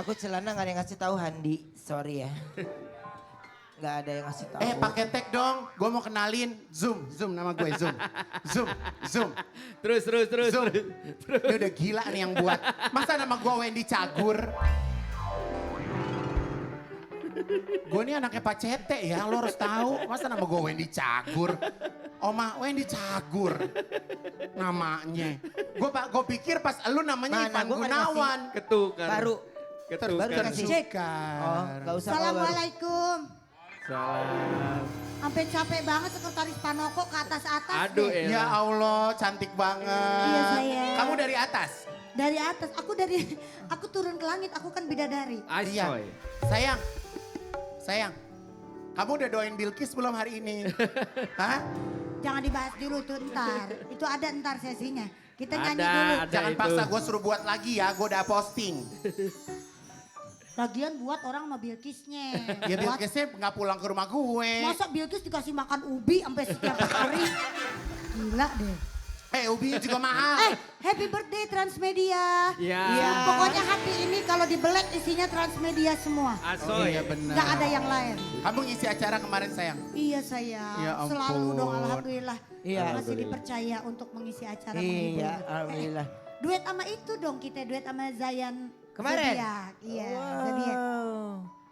Aku celana gak ada yang ngasih tahu Handi, sorry ya. Gak ada yang ngasih tahu. Pakai tag dong, gue mau kenalin. Zoom nama gue, Zoom. Terus. Zoom. Ini udah gila nih yang buat. Masa nama gue Wendy Cagur? Gue nih anaknya Pak Cete ya, lo harus tahu. Masa nama gue Wendy Cagur? Oma Wendy Cagur namanya. Gue pikir pas lu namanya Ivan Gunawan. Ketukar. Baru Ketukar. cek. Oh, gak usah. Assalamualaikum. Salam. Sampai capek banget sekretaris Panoko ke atas-atas. Aduh deh. Ya elah. Allah, cantik banget. Iya, sayang. Kamu dari atas? Dari atas, aku turun ke langit, aku kan bidadari. Asoy. Sayang. Kamu udah doain Bilkis belum hari ini? Hah? Jangan dibahas dulu tuh ntar. Itu ada ntar sesinya. Kita nyanyi Ada, dulu. ada. Jangan itu. paksa gue suruh buat lagi ya, gue udah posting. Lagian buat orang sama Bilkisnya. Ya Buat- Bilkisnya nggak pulang ke rumah gue. Masa Bilkis dikasih makan ubi sampai setiap hari? Gila deh. Ubi juga mahal. Happy birthday Transmedia. Iya. Pokoknya hati ini kalau dibelek isinya Transmedia semua. Asoy. Iya benar. Gak ada yang lain. Kamu ngisi acara kemarin sayang? Iya sayang, Ya ampun. selalu dong alhamdulillah. Iya. Masih dipercaya untuk mengisi acara Iya, menghibur. alhamdulillah. Duet sama itu dong kita, duet sama Zayan Kemarin? Zodiac. Iya, Zodiac.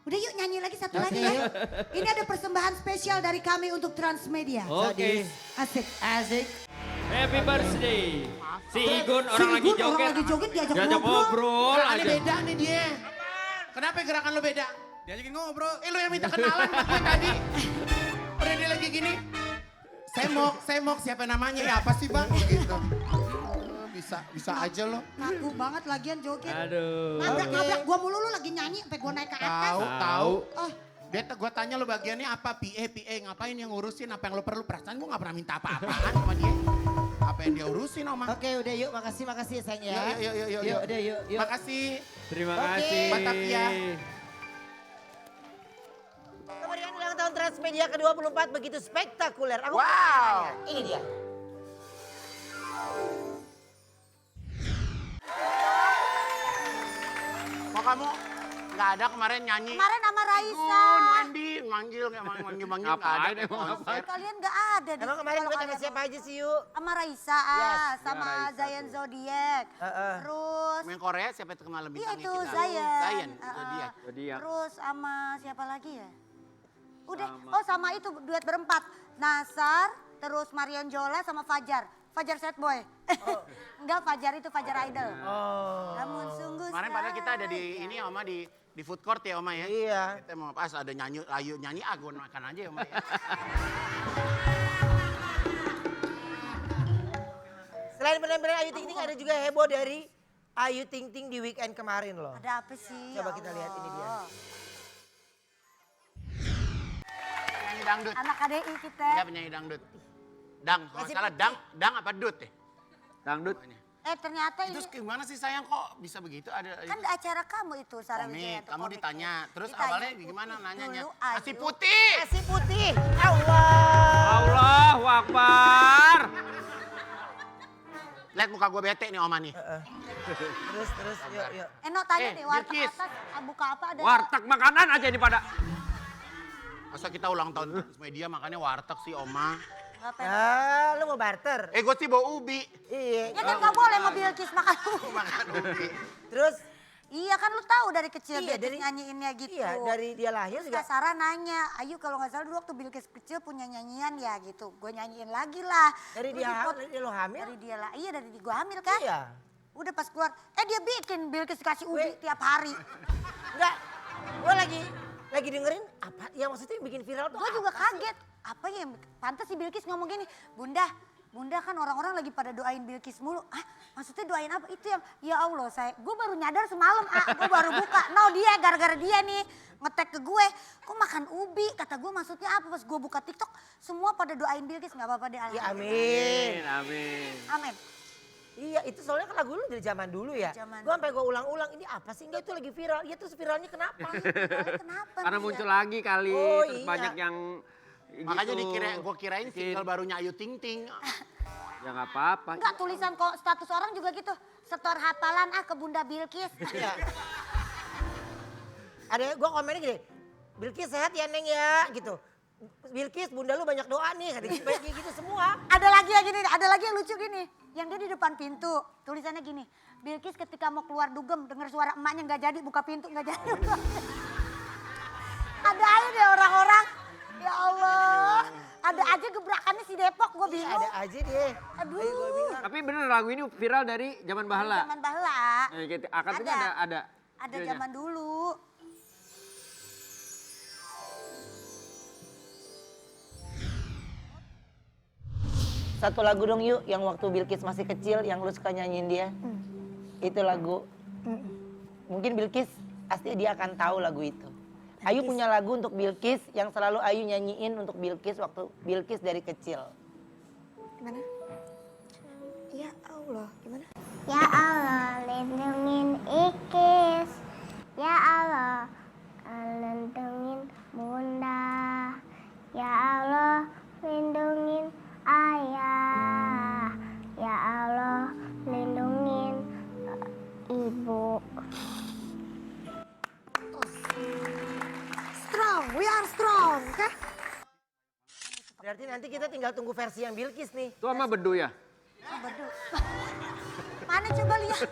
Udah yuk nyanyi lagi satu Oke, lagi ya. yuk. Ini ada persembahan spesial dari kami untuk Transmedia. Oke. Asik. Asik. Happy birthday. Si Igun orang Si lagi Igun joget. orang lagi joget diajak Diajak ngobrol. ngobrol Gerakannya aja. beda nih dia. Kenapa gerakan lu beda? Diajakin ngobrol. Lu yang minta kenalan sama gue tadi. Udah dia lagi gini. Semok, siapa namanya? Ya apa sih bang? Gitu. Bisa aja lo. Ngaku banget lagian joget. Aduh. Nabrak-nabrak gua mulu lu lagi nyanyi sampai gua naik ke atas. Tahu. Oh, Gue tanya lo bagiannya apa? PA, ngapain yang ngurusin? Apa yang lo perlu? Perasaan gue gak pernah minta apa-apaan sama dia. Apa yang dia urusin Oma? Oke udah yuk, makasih ya sayang ya. Yuk. Udah yuk. Makasih. Terima Oke. kasih. Batavia. Kemeriahan ulang tahun Transmedia ke-24 begitu spektakuler. Aku Wow. Ini dia. Kok kamu gak ada kemarin nyanyi? kemarin sama Raisa. Wendy manggil nggak Ngapain ada emang konser. Kalian gak ada di Emang kemarin kalau gue sama kalian siapa mau- aja sih yuk? Sama Raisa, sama Raisa Zayan Zodiac. Terus Main Korea siapa itu kemarin iya bintangnya itu kita? Zayan. Zayan, itu dia. Zodiac. Terus sama siapa lagi ya? Udah, Sama. oh sama itu duet berempat. Nasar, terus Marion Jola sama Fajar. Fajar Sad Boy. Enggak, Fajar itu Fajar Idol. Namun sungguh Kemarin padahal kita ada di ini Oma di food court ya Oma ya. Iya. Kita mau pas ada nyanyi, ayo nyanyi gue makan aja ya Oma ya. Selain benar-benar Ayu Ting Ting ada juga heboh dari Ayu Ting Ting di weekend kemarin loh. Ada apa sih? Coba ya kita lihat ini dia. Allah. Nyanyi dangdut. Anak KDI kita. Dia penyanyi dangdut. Dang, kalau Masih salah putih. dang apa dut ya? Dangdut. Ternyata Itu ini gimana sih sayang kok bisa begitu ada kan acara kamu itu Sarah Wijaya komik, tuh kamu komik. ditanya. Terus Ditanya awalnya putih gimana nanyanya? dulu, Nasi Ayu. putih. Nasi putih. Allah. Allahu Akbar. Lihat muka gue bete nih Oma nih. Terus yuk. Eno tanya Eh, deh warteg Bilkis. atas buka apa ada? Warteg makanan aja ini pada. Masa kita ulang tahun media makannya warteg sih Oma. Nggak pengen. Ah, lu mau barter? Gue sih bawa ubi. Iya. Ya kan nggak boleh sama Bilkis makan. Makan ubi. Terus Iya kan lu tahu dari kecil Iya, Bilkis dari- nyanyiinnya gitu. iya dari dia lahir Terus juga. Kak Sarah nanya, Ayu kalau nggak salah dulu waktu Bilkis kecil punya nyanyian ya gitu. Gue nyanyiin lagi lah. Dari Terus dia dipot- dari dia lo hamil? Dari dia lah, iya dari gue hamil kan. Iya. Udah pas keluar, dia bikin Bilkis kasih ubi Weh. tiap hari. Enggak. Gue lagi dengerin apa? Ya maksudnya yang bikin viral tuh. Gue juga apa sih? kaget. Apa ya, pantas si Bilkis ngomong gini, Bunda kan orang-orang lagi pada doain Bilkis mulu. Maksudnya doain apa? Itu yang, ya Allah gue baru nyadar semalam, gue baru buka. Dia gara-gara dia nih ngetek ke gue. Kok makan ubi? Kata gue maksudnya apa? Pas gue buka TikTok, semua pada doain Bilkis. Gak apa-apa deh, Ya alhamdulillah. amin. Amin. Amin. Iya itu soalnya kan lagu lu dari zaman dulu ya. Zaman Gue sampai gue ulang-ulang ini apa sih? Enggak itu lagi viral. Ya terus viralnya kenapa? Kenapa? Karena Nis? muncul lagi kali. Oh, Terus iya. banyak yang Makanya gitu. gue kirain single barunya Ayu Ting Ting. Ya nggak apa-apa. Enggak, tulisan kok status orang juga gitu. Setor hafalan ke Bunda Bilkis. Iya. Ada gue komennya gini, Bilkis sehat ya Neng ya gitu. Bilkis bunda lu banyak doa nih, kayak gitu semua. Ada lagi yang gini, ada lagi yang lucu gini. Yang dia di depan pintu, tulisannya gini. Bilkis ketika mau keluar dugem, dengar suara emaknya nggak jadi, buka pintu nggak jadi. Ada aja deh orang-orang. Ya Allah, ada aja gebrakannya si Depok, gue bingung. Ada aja deh. Aduh. Tapi bener lagu ini viral dari zaman bahala. Zaman bahala. Akadnya ada. Ada zaman dulu. Satu lagu dong yuk yang waktu Bilkis masih kecil yang lu suka nyanyiin dia. Itu lagu. Mungkin Bilkis pasti dia akan tahu lagu itu. Ayu punya lagu untuk Bilkis yang selalu Ayu nyanyiin untuk Bilkis waktu Bilkis dari kecil. Gimana? Ya Allah, gimana? Ya Allah, lindungin Ikis. Ya Allah, lindungin Bunda. Ya Allah, lindungin Ayah. Ya Allah, lindungin Ibu. Strong, we are strong, oke? Berarti nanti kita tinggal tunggu versi yang Bilkis nih. Itu sama bedu ya? Bedu. Mana coba lihat?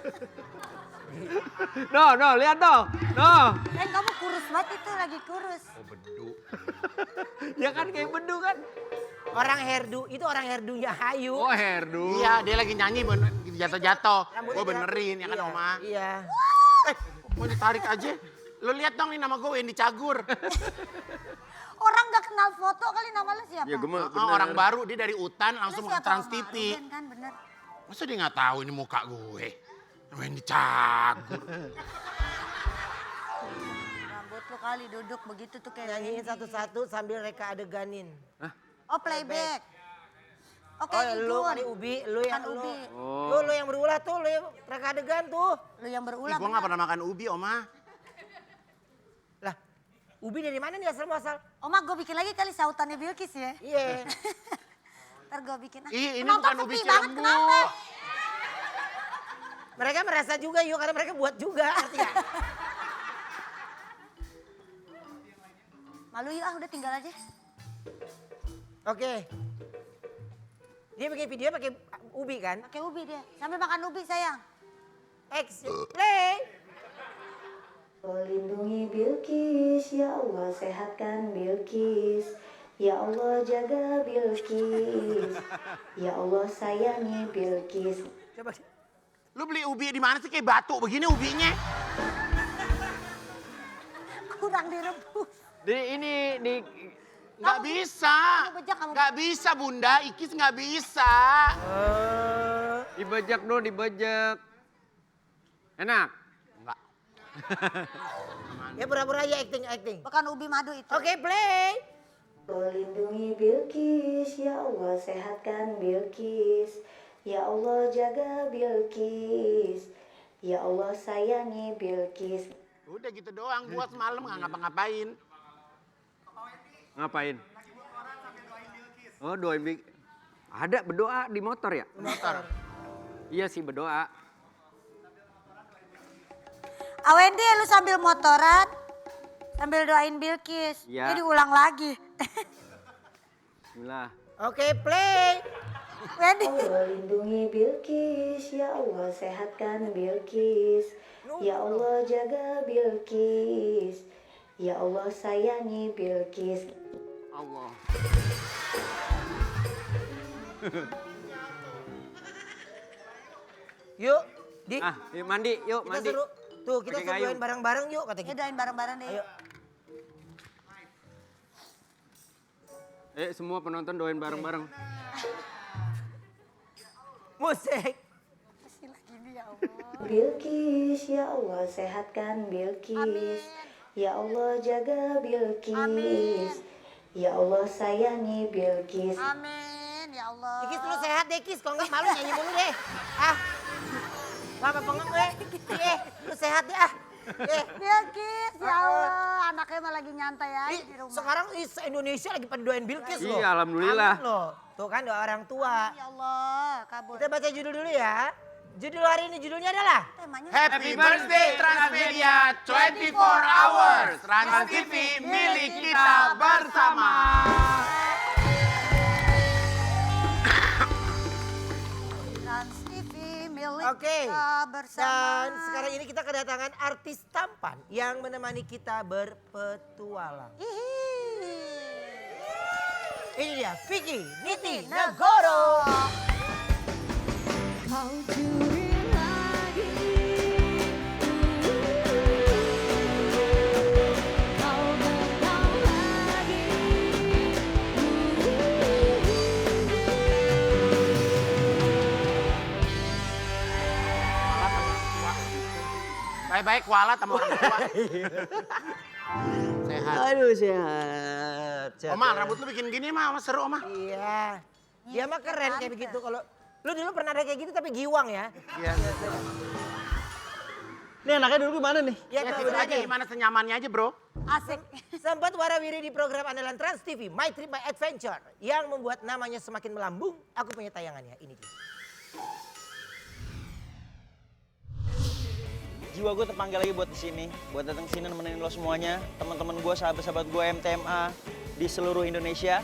No, lihat dong. No. Kamu kurus banget itu, lagi kurus. Ya kan kayak bedu kan? Orang hairdo, itu orang hairdunya Ayu. Oh, hairdo. Iya, dia lagi nyanyi jatuh-jatuh. Rambutnya Gue benerin, ya kan iya, Oma? Iya. Mau ditarik aja. Lo lihat dong nih nama gue Wendy Cagur. Orang gak kenal foto kali, nama lu siapa? Ya gue Orang baru, dia dari Utan Lu langsung ke siapa, Trans Oma? TV. Ruben kan, bener. Masa dia nggak tahu ini muka gue? Wendy Cagur. Rambut lu kali duduk begitu tuh kayak Nyanyiin Wendy. satu-satu sambil reka adeganin. Oh, playback. Oke, Oh lu Igun. kali Ubi, lu yang Kan Ubi. Lu yang berulah tuh, lu yang reka adegan tuh. Lu yang Ih, berulang. gue nggak pernah makan ubi, Oma. Lah, Ubi dari mana nih asal muasal? Oma, gue bikin lagi kali sautannya Bilkis ya. Iya. Ntar gue bikin. Ih, ini Penonton bukan ubi sepi banget, Cilembu. kenapa? Mereka merasa juga yuk karena mereka buat juga, ngerti gak? Malu yuk, udah tinggal aja. Oke. Dia bikin video pakai Ubi kan? Pakai ubi dia. Sambil makan ubi sayang. Action, play. Lindungi Bilkis, ya Allah sehatkan Bilkis. Ya Allah jaga Bilkis. Ya Allah sayangi Bilkis. Coba. Lu beli ubi di mana sih kayak batu begini ubinya? Kurang direbus. di Nggak bisa. kamu bejak, kamu. Nggak bisa Bunda, Ikis nggak bisa. dibajak dong, dibajak. Enak. Enggak. Ya pura-pura aja acting. Bukan ubi madu itu. Oke, play. Lindungi Bilkis, ya Allah sehatkan Bilkis. Ya Allah jaga Bilkis. Ya Allah sayangi Bilkis. Udah gitu doang, buat semalam nggak ngapa-ngapain. Ngapain? Oh, doain Bilkis. Ada berdoa di motor ya? Motor. Iya sih berdoa. Wendy, lu sambil motoran, sambil doain Bilkis. Iya. Jadi ulang lagi. Bismillah. Oke, play. Wendy. Allah lindungi Bilkis, ya Allah sehatkan Bilkis. Ya Allah jaga Bilkis. Ya Allah sayangi Bilkis. Allah. Yuk, Dik. Yuk mandi, yuk Kita mandi. suruh. Tuh, kita Pakai suruh gayung. doain bareng-bareng yuk kata Ya kita. doain bareng-bareng deh. Ayo. Semua penonton doain bareng-bareng. Musik. Kasih lagi dia, ya Allah. Bilkis, ya Allah sehatkan Bilkis. Ya Allah jaga Bilkis. Ya Allah sayangi Bilkis. Amin, ya Allah. Ikis lu sehat deh Kis, kalau enggak malu nyanyi mulu deh. Ah. Lama pengeng gue. Lu sehat deh ah. Bilkis, ya Allah. Anaknya mah lagi nyantai aja di rumah. Sekarang Indonesia lagi pada doain Bilkis loh. Iya, alhamdulillah. Amin loh. Tuh kan doa orang tua. Ya Allah, kabul. Kita baca judul dulu ya. Judul hari ini judulnya adalah Temanya Happy birthday Transmedia 24 hours. Trans TV milik kita bersama. Trans TV milik Oke. kita bersama. Dan sekarang ini kita kedatangan artis tampan yang menemani kita berpetualang. Ini dia Vicky Niti Negoro. Kau curi lagi, kau bergaul lagi. Baik-baik kualat sama orang tua. Sehat. Aduh sehat. Oma, rambut lu bikin gini mah seru Oma. Iya. Dia mah keren kayak begitu. Kalau lu dulu pernah ada kayak gitu tapi giwang ya. Iya. Ini anaknya dulu gimana nih? Ya, Ya tahu gitu aja aja. gimana senyamannya aja bro. Asik. Sempat warawiri di program andalan Trans TV, My Trip My Adventure. Yang membuat namanya semakin melambung. Aku punya tayangannya, ini dia. Jiwa gue terpanggil lagi buat di sini, buat datang sini nemenin lo semuanya, teman-teman gue, sahabat-sahabat gue MTMA di seluruh Indonesia.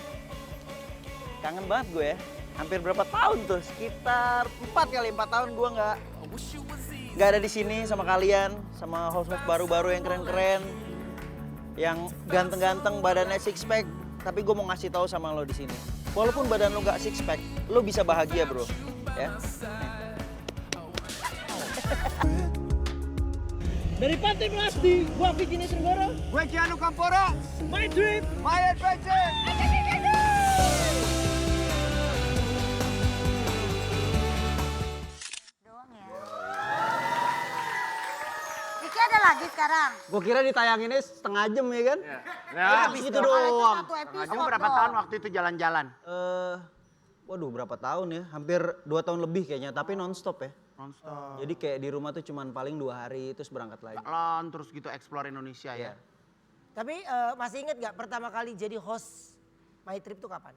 Kangen banget gue ya. Hampir berapa tahun tuh? Sekitar 4 tahun gue nggak ada di sini sama kalian, sama host-host baru-baru yang keren-keren, yang ganteng-ganteng, badannya six pack. Tapi gue mau ngasih tahu sama lo di sini. Walaupun badan lo nggak six pack, lo bisa bahagia bro. Ya. Dari Pantai Melasti, gua Vicky Niti Negoro. Gue Kianu Kamporo. My Trip. My Adventure. Doang ya. Vicky ada lagi sekarang. Gue kira ditayanginnya setengah jam ya kan? Ya, Habis itu doang. Satu episode Ngajeng berapa dong. tahun waktu itu jalan-jalan? Waduh berapa tahun ya? Hampir 2 tahun lebih kayaknya, tapi nonstop ya. Nonstop. Jadi kayak di rumah tuh cuman paling 2 hari terus berangkat lagi. Jalan terus gitu explore Indonesia ya. Iya. Tapi masih inget gak pertama kali jadi host My Trip itu kapan?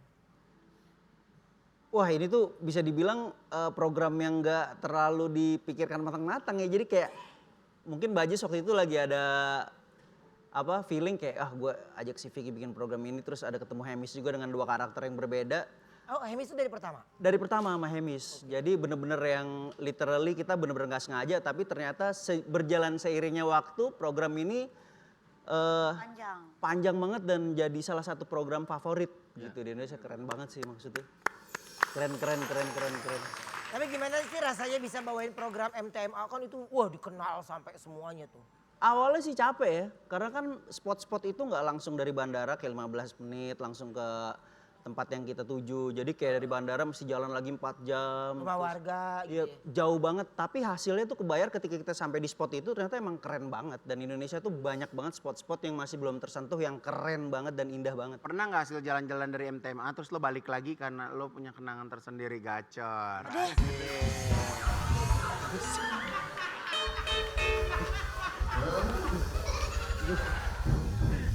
Wah ini tuh bisa dibilang program yang gak terlalu dipikirkan matang-matang ya. Jadi kayak mungkin Bajis waktu itu lagi ada feeling kayak gue ajak si Vicky bikin program ini, terus ada ketemu Hemis juga dengan 2 karakter yang berbeda. Oh, Hemis itu dari pertama? Dari pertama sama Hemis. Jadi bener-bener yang literally kita bener-bener gak sengaja, tapi ternyata berjalan seiringnya waktu program ini panjang banget dan jadi salah satu program favorit gitu di Indonesia. Keren banget sih maksudnya. Keren. Tapi gimana sih rasanya bisa bawain program MTMA kan itu wah dikenal sampai semuanya tuh. Awalnya sih capek ya, karena kan spot-spot itu nggak langsung dari bandara kayak 15 menit langsung ke tempat yang kita tuju. Jadi kayak dari bandara mesti jalan lagi 4 jam. Rumah warga Iya, gitu. jauh banget. Tapi hasilnya tuh kebayar ketika kita sampai di spot itu ternyata emang keren banget. Dan Indonesia tuh banyak banget spot-spot yang masih belum tersentuh yang keren banget dan indah banget. Pernah nggak hasil jalan-jalan dari MTMA terus lo balik lagi karena lo punya kenangan tersendiri gacor?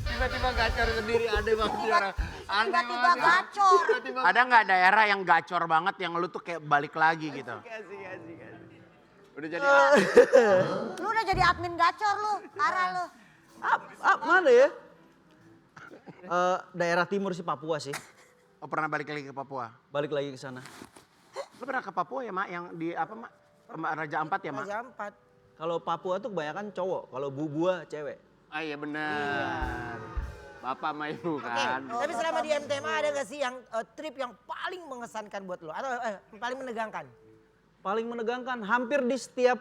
Tiba-tiba gacor sendiri ada banget orang. Tiba-tiba gacor. Ada nggak daerah yang gacor banget yang lo tuh kayak balik lagi gitu? Udah jadi Lu udah jadi admin gacor lu, parah lu. Mana ya? Daerah timur sih, Papua sih. Oh pernah balik lagi ke Papua? Balik lagi ke sana. Lo pernah ke Papua ya Mak? Yang di apa Mak? Raja Ampat ya Mak? Raja Ampat. Kalau Papua tuh kebanyakan cowok, kalau Bubua cewek. Ah iya benar. Bapak sama ibu Oke, kan. tapi selama di MTMA ada gak sih yang trip yang paling mengesankan buat lo? Atau paling menegangkan? Paling menegangkan, hampir di setiap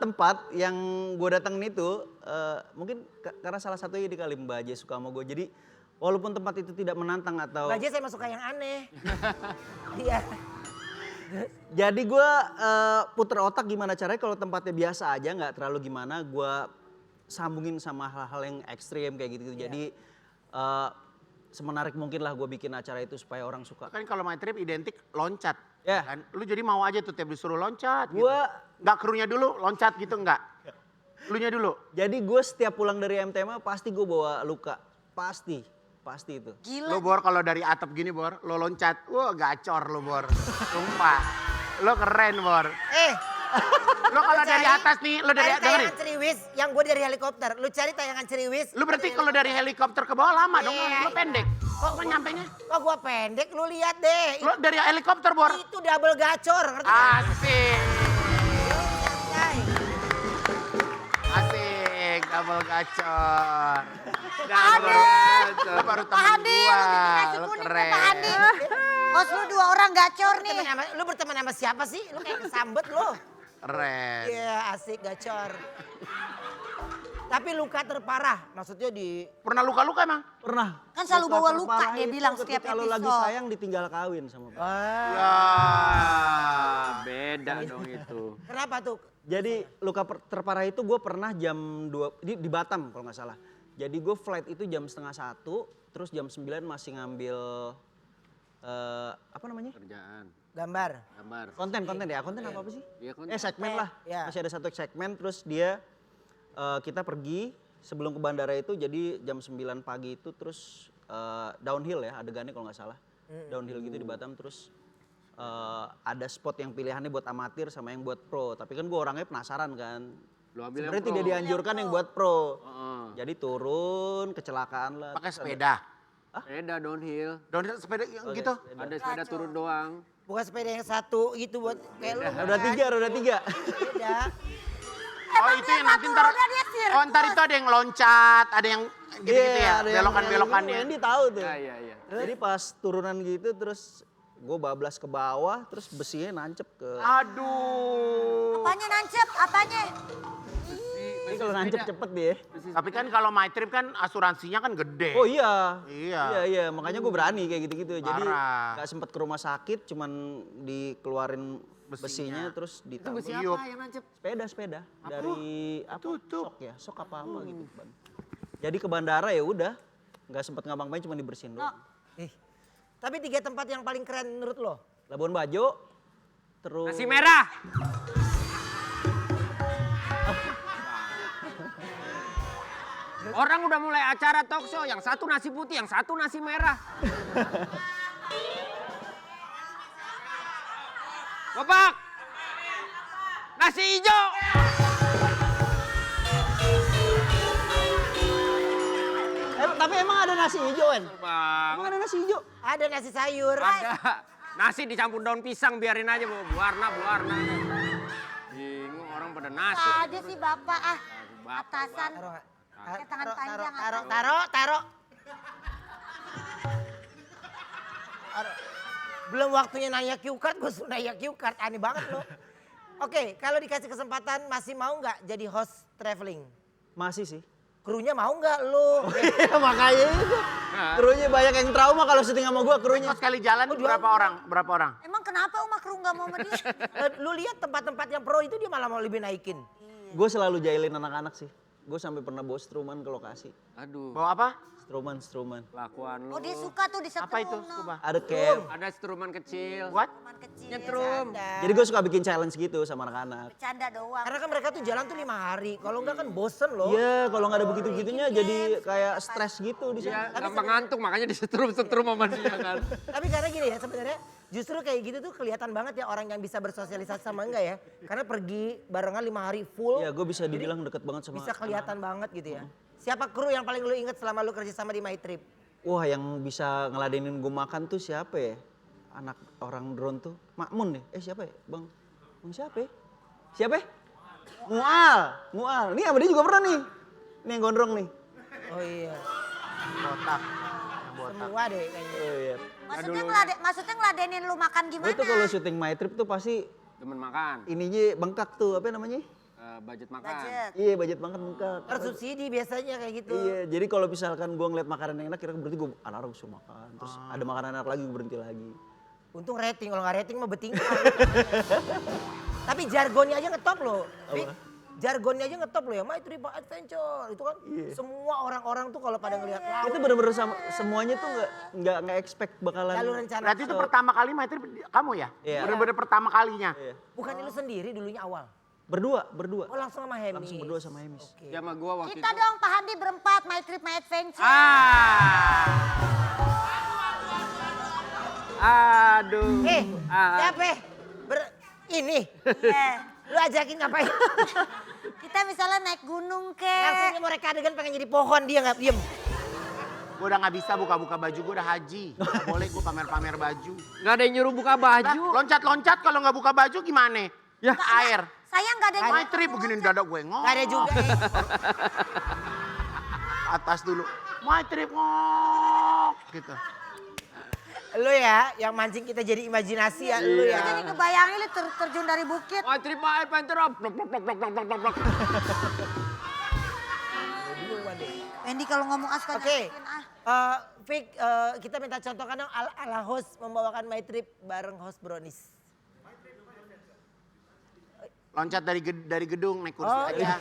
tempat yang gue datengin itu, mungkin karena salah satunya di kali Mbak Aja suka sama gue. Jadi walaupun tempat itu tidak menantang atau... Baja saya masuk ke yang aneh. Iya. Jadi gue puter otak gimana caranya kalau tempatnya biasa aja nggak terlalu gimana, gue sambungin sama hal-hal yang ekstrim kayak gitu. Jadi semenarik mungkin lah gue bikin acara itu supaya orang suka. Kan kalau My Trip identik loncat. Ya. Kan? Lu jadi mau aja tuh tiap disuruh loncat gitu. Gua- Nggak krunya dulu loncat gitu nggak? Lunya dulu? Jadi gue setiap pulang dari MTMA pasti gue bawa luka, pasti itu. Gila. Lo Bor kalau dari atap gini Bor, lo loncat, wah gacor lo Bor. Sumpah. Lo keren, Bor. Lo kalau dari atas nih, lo dari Cari dengerin. tayangan Ceriwis, yang gue dari helikopter. Lu cari tayangan Ceriwis. Lu berarti kalau dari helikopter ke bawah lama dong, Iya. lo pendek. Kok nyampenya? Kok gue pendek, lu lihat deh. Lo dari helikopter, Bor. Itu double gacor, ngerti nggak? Asik. Santai. Asik, double gacor. Handi. Lo baru Pak temen Handi, gua, nasi lo kuning Pak keren. Handi. Bos lu 2 orang gacor nih. Lu berteman sama siapa sih? Lu kayak kesambet lu. Keren. Iya, asik gacor. Tapi luka terparah, maksudnya di... Pernah luka-luka emang? Pernah. Kan selalu bawa luka terparah dia itu bilang setiap ketika lu lagi episode. sayang ditinggal kawin sama Pak. Ya. Beda dong itu. Kenapa tuh? Jadi luka terparah itu gue pernah jam 2, di Batam kalau nggak salah. Jadi gue flight itu jam 12:30, terus jam 9 masih ngambil, apa namanya? Kerjaan, Gambar. gambar. Konten ya, konten apa sih? Iya, konten. Segmen lah. Iya. Masih ada satu segmen, terus dia, kita pergi sebelum ke bandara itu, jadi jam 9 pagi itu terus downhill ya adegannya kalau nggak salah. Downhill gitu di Batam, terus ada spot yang pilihannya buat amatir sama yang buat pro. Tapi kan gue orangnya penasaran kan. Lu ambil yang Sebenarnya pro. tidak dianjurkan yang buat pro. Heeh. Jadi turun, kecelakaan lah. Pakai Terus sepeda. Sepeda downhill. Downhill sepeda yang gitu. Ada sepeda turun doang. Bukan sepeda yang satu gitu buat kayak lu. Roda tiga. Beda. Oh itu yang nanti ntar, oh ntar itu ada yang loncat, ada yang gitu-gitu ya, ada yang- belokan-belokannya. yang Wendy tahu tuh. Iya. Jadi pas turunan gitu terus gue bablas ke bawah, terus besinya nancep ke... Aduh. Apanya nancep? Apanya? Ini kalau nancep cepet dia. Tapi kan kalau My Trip kan asuransinya kan gede. Oh iya. Iya. Iya, makanya gue berani kayak gitu-gitu. Jadi Parah. gak sempet ke rumah sakit, cuman dikeluarin besinya terus ditaruh. Iup. Sepeda. Dari apa? Tutup. Sok ya, sok apa gitu. Ban. Jadi ke bandara ya udah, nggak sempet ngabang-ngabain cuma dibersihin doang. Tapi 3 tempat yang paling keren menurut lo? Labuan Bajo, terus... Nasi merah. Orang udah mulai acara talk show, yang satu nasi putih, yang satu nasi merah. Bapak, nasi hijau. Tapi emang ada nasi hijau, En? Bang, Emang ada nasi hijau? Ada nasi sayur. ada. Nasi dicampur daun pisang, biarin aja bu warna. Bingung orang pada nasi. Apa aja sih Bapak ah. Bapak. Atasan. Taruh nggak? Pakai tangan panjang. Taruh. Belum waktunya nanya cue card, gue suruh nanya cue card. Aneh banget lo. Oke, kalau dikasih kesempatan masih mau nggak jadi host traveling? Masih sih. Krunya mau nggak lo? Iya makanya itu. Krunya banyak yang trauma kalau syuting sama gua krunya. Terus sekali jalan berapa orang? Emang kenapa Uma Kru nggak mau sama dia? Lu lihat tempat-tempat yang pro itu dia malah mau lebih naikin. Gue selalu jahilin anak-anak sih. Gue sampai pernah bawa Struman ke lokasi. Aduh, Bawa apa? Struman. kelakuan lu. Oh dia suka tuh disetrum. Apa itu? no. Scuba? Ada camp. Ada struman kecil. What? Cuman kecil. Nyetrum. Jadi gue suka bikin challenge gitu sama anak-anak. Bercanda doang. Karena kan mereka tuh jalan tuh 5 hari. Kalau enggak kan bosen loh. Iya, kalau nggak ada begitu-begitunya jadi kayak stres gitu di Iya, sana. gampang ngantuk makanya disetrum sama dia kan. Tapi karena gini ya sebenarnya justru kayak gitu tuh kelihatan banget ya orang yang bisa bersosialisasi sama enggak ya. Karena pergi barengan 5 hari full. Iya, gue bisa dibilang deket banget sama. Bisa kelihatan banget gitu ya. Siapa kru yang paling lu inget selama lu kerja sama di My Trip? Wah, yang bisa ngeladenin gue makan tuh siapa ya? Anak orang drone tuh. Makmun nih. Siapa ya? Bang siapa ya? Siapa ya? Mual. Nih sama dia juga pernah nih. Nih yang gondrong nih. Oh iya. Botak. Semua deh kayaknya. Oh iya. Maksudnya ngeladenin lu makan gimana? Gue tuh kalau syuting My Trip tuh pasti Demen makan, ininya bengkak tuh. Apa namanya? budget makan. Budget. Iya, budget banget bengkak. Tersubsidi biasanya kayak gitu. Iya, jadi kalau misalkan gue ngeliat makanan yang enak, kira berarti gue anak-anak suka makan. Terus ada makanan enak lagi, gue berhenti lagi. Untung rating, kalau nggak rating mah betingkah. Tapi jargonnya aja ngetop loh. Vic. Jargonnya aja ngetop loh ya, My Trip Adventure. Itu kan semua orang-orang tuh kalau pada ngelihat laut. Itu bener-bener semuanya tuh nggak expect bakalan. Lalu rencana. Berarti itu pertama kali My Trip kamu ya? Iya. Bener-bener pertama kalinya? Iya. Bukan lu sendiri dulunya awal. Berdua. Oh langsung sama Hemis. Langsung berdua sama Hemis. Oke. Ya sama gua waktu Kita itu. dong Pak Handi berempat, My Trip, My Adventure. Aduh. Siapa? ini. Iya. Lu ajakin ngapain? Kita misalnya naik gunung ke. Langsung mereka adegan pengen jadi pohon, dia nggak diem. Gue udah gak bisa buka-buka baju, gue udah haji. Gak boleh gue pamer-pamer baju. Nggak ada yang nyuruh buka baju. Loncat-loncat kalau gak buka baju gimana? Ya. Air. Saya nggak ada. My trip begini dada gue ngok. Gak ada juga. Atas dulu. My trip ngok. Gitu. Lu ya, yang mancing kita jadi imajinasi ya, lu ya. Jadi kebayangin lu terjun dari bukit. My trip my adventure. Blok, blok, blok, blok, blok, blok, blok. Wendy kalau ngomong Aska Oke, nyakitin ah. Vic, kita minta contohkan dong ala host membawakan My Trip bareng host Brownies. Loncat dari gedung naik kursi aja.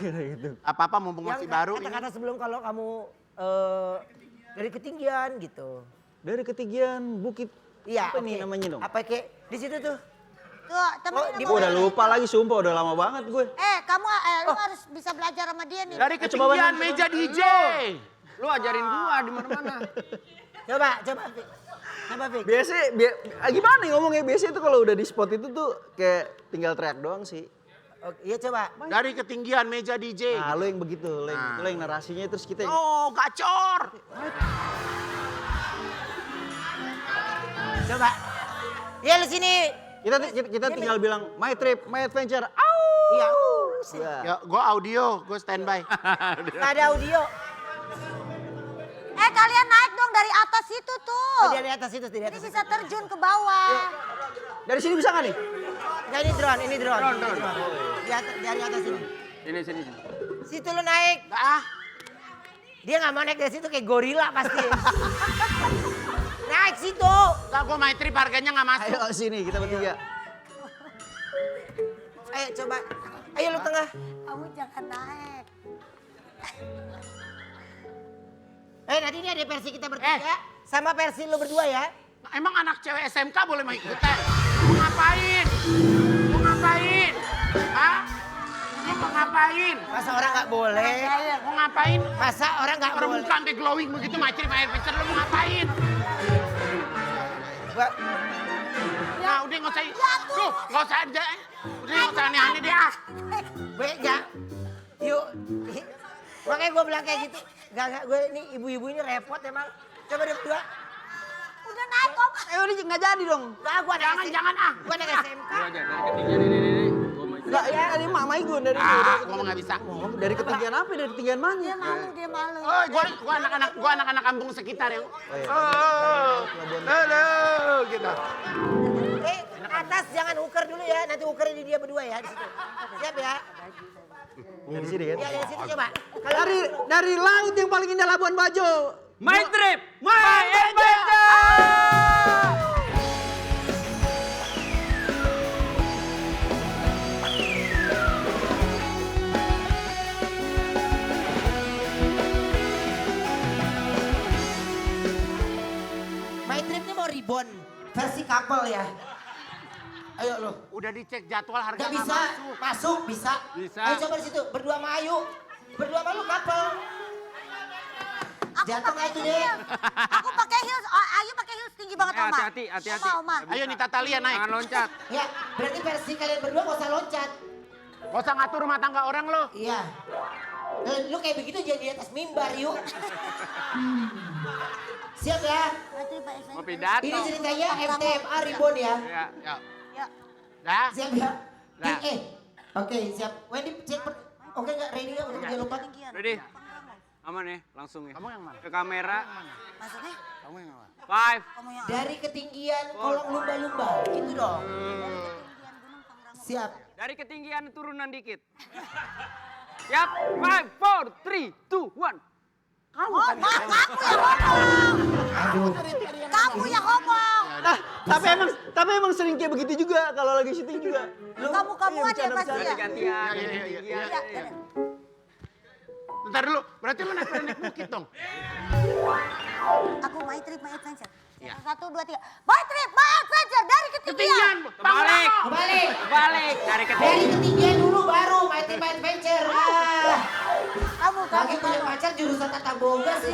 Apa-apa mumpung masih baru ini. Kata-kata sebelum kalau kamu dari ketinggian gitu. Dari ketinggian bukit. Iya, Apa nih namanya dong? Apa kayak di situ tuh? Tuh, temen di Gue udah lupa lagi, sumpah udah lama banget gue. kamu lu harus bisa belajar sama dia nih. Dari ketinggian meja DJ. Lu ajarin gua di mana-mana. Coba Vic. Coba Vic. Gimana ngomongnya? Biasanya tuh kalau udah di spot itu tuh kayak tinggal teriak doang sih. Oke, iya coba. Dari ketinggian meja DJ. Nah, lu yang begitu, lu yang narasinya terus kita yang... Oh, gacor. Coba. Iya lu sini. Kita tinggal bilang My Trip, My Adventure. Iya. Ya, gue audio, gue standby. Nggak ada audio. Kalian naik dong dari atas itu tuh. Oh, dari atas itu, dari Jadi atas. bisa terjun ke bawah. Dari sini bisa nggak nih? Nggak, ini drone. Dari atas ini. Sini. Situ lu naik. Dia nggak mau naik dari situ kayak gorila pasti. Naik situ. Enggak, gue My Trip harganya gak masuk. Ayo sini, kita bertiga. Ayo coba. Ayo lu tengah. Kamu jangan naik. Nanti ini ada versi kita bertiga. Sama versi lu berdua ya. Emang anak cewek SMK boleh main ikutan? Mau ngapain? Hah? Lu mau ngapain? Masa orang nggak boleh? Mau ngapain? Masa orang nggak Orang boleh? muka sampai glowing begitu My Trip, My Adventure, lu mau ngapain? Nah, udah nggak usah, tuh nggak usah aneh-aneh deh ah. Beda. Yuk. Makanya gue bilang kayak gitu. Gak, gue ini ibu-ibu ini repot emang. Coba deh berdua. Udah naik kok. Ini nggak jadi dong. Nah, gue Jangan ah. Gue ada SMK. Gua aja dari ketinggian ini. Gua mau Enggak, ini dari mamai gue dari Ngomong nggak bisa. dari ketinggian apa? Dari ketinggian mana? Dia malu. Oh, gua anak-anak kampung sekitar yang. Halo, gitu. Atas jangan uker dulu ya. Nanti uker di dia berdua ya di situ. Siap ya? Dari sini kan? Ya dari situ coba. Dari laut yang paling indah Labuan Bajo. My Trip, My Adventure. My Trip ini mau ribbon. Versi couple ya. Ayo lo. Udah dicek jadwal harga Gak nggak bisa. Masuk bisa. Bisa. Ayo coba di situ. Berdua sama Ayu. Berdua sama lu couple. Jatuh nggak itu deh? Aku pakai heels. Ayu pakai heels tinggi banget Oma. Hati-hati. Oma. Ayo nih Tatalia naik. Jangan loncat. Ya, berarti versi kalian berdua gak usah loncat. Gak usah ngatur rumah tangga orang lo. Iya. Lu kayak begitu jangan di atas mimbar yuk. Siap ya? Mau pidato. Ini ceritanya MTMA Ribbon ya. Ya. Ya. Dah. Siap ya? Nah. Oke siap. Wendy cek. Oke nggak ready nggak? Udah jangan lupa. Ready? Aman ya, langsung ya. Kamu yang mana? Ke kamera. Maksudnya? Kamu yang mana? 5. Kamu yang Dari ketinggian kolong lumba-lumba. Gitu dong. Siap. Dari ketinggian turunan dikit. Siap, 5, 4, 3, 2, 1. Kamu yang ngomong. Kamu yang ngomong. Nah, tapi emang sering kayak begitu juga kalau lagi syuting juga. Kamu-kamuan ya pasti ya. Gantian. Iya. Bentar dulu, berarti lu naik bukit dong. Aku My Trip, My Adventure. 1, 2, 3. My Trip, My Adventure dari ketinggian. Balik. Kembali. Balik. Dari Dari ketinggian. ketinggian dulu baru My Trip My Adventure. Kamu Lagi punya pacar jurusan tata boga sih.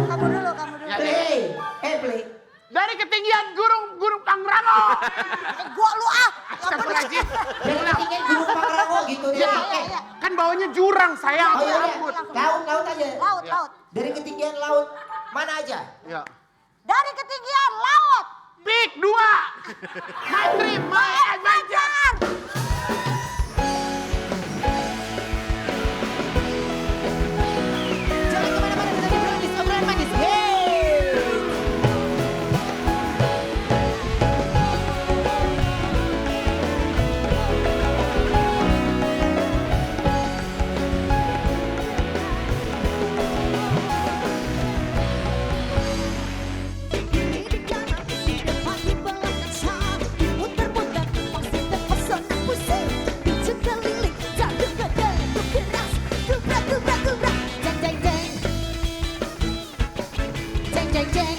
Kamu dulu. Ya, Play. Play. Dari ketinggian Gunung Pangrango. Gua lu ah. Astagfirullahaladzim. Dari ketinggian Gunung Pangrango gitu deh. Iya. Kan bawahnya jurang sayang. Oh iya, Ampun. laut aja. Laut. Dari ketinggian laut mana aja? Ya. Dari ketinggian laut. Pik 2. My trip, my adventure. Jangan kemana-mana, tetap di Brownies, obrolan manis. Yeay! Di kanan, di depan, di belakang, muter-muter, pasti terpesona pusing. Picu keliling, jatuh berdebu keras, kubrak, jeng jeng jeng, jeng jeng jeng.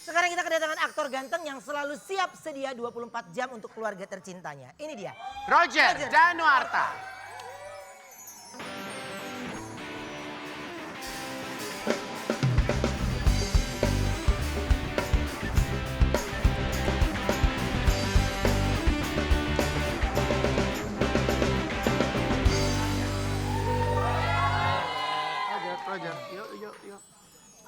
Sekarang kita kedatangan aktor ganteng yang selalu siap sedia 24 jam untuk keluarga tercintanya. Ini dia. Roger Danuarta. Roger, yuk.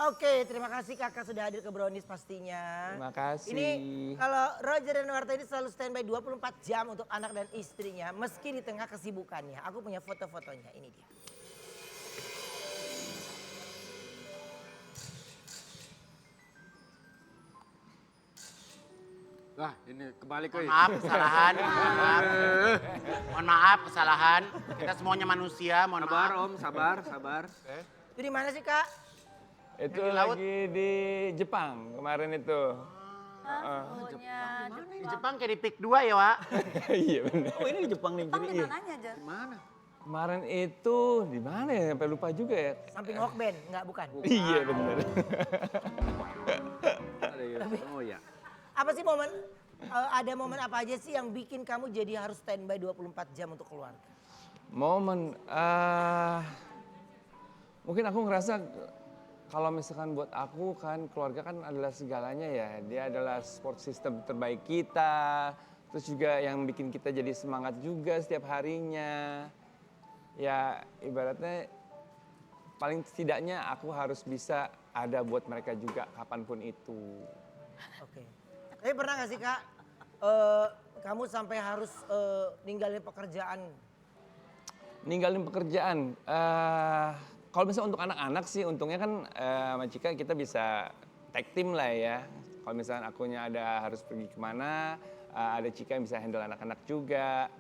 Oke, terima kasih kakak sudah hadir ke Brownies pastinya. Terima kasih. Ini kalau Roger dan Warta ini selalu standby 24 jam untuk anak dan istrinya. Meski di tengah kesibukannya. Aku punya foto-fotonya, ini dia. Wah, ini kebalik euy. Maaf kesalahan. Mohon maaf kesalahan. Kita semuanya manusia, mohon Sabar maaf. Om, sabar. Itu di mana sih kak? Itu Di laut. lagi di Jepang kemarin itu. Di Jepang kayak di Pik 2 ya, Wak. Iya benar. Oh ini di Jepang nih. Bang Jadi, di iya. mananya, Jar? Mana? Kemarin itu di mana ya? Sampai lupa juga ya. Samping Walkman, enggak bukan. Iya benar. Oh ya. Apa sih momen, ada momen apa aja sih yang bikin kamu jadi harus standby 24 jam untuk keluarga? Momen, mungkin aku ngerasa kalau misalkan buat aku kan keluarga kan adalah segalanya ya. Dia adalah support system terbaik kita. Terus juga yang bikin kita jadi semangat juga setiap harinya. Ya ibaratnya paling setidaknya aku harus bisa ada buat mereka juga kapanpun itu. Oke. Tapi pernah gak sih kak, kamu sampai harus ninggalin pekerjaan? Ninggalin pekerjaan, kalau misalnya untuk anak-anak sih untungnya kan sama Cika kita bisa tag team lah ya. Kalau misalnya akunya ada harus pergi kemana, ada Cika yang bisa handle anak-anak juga.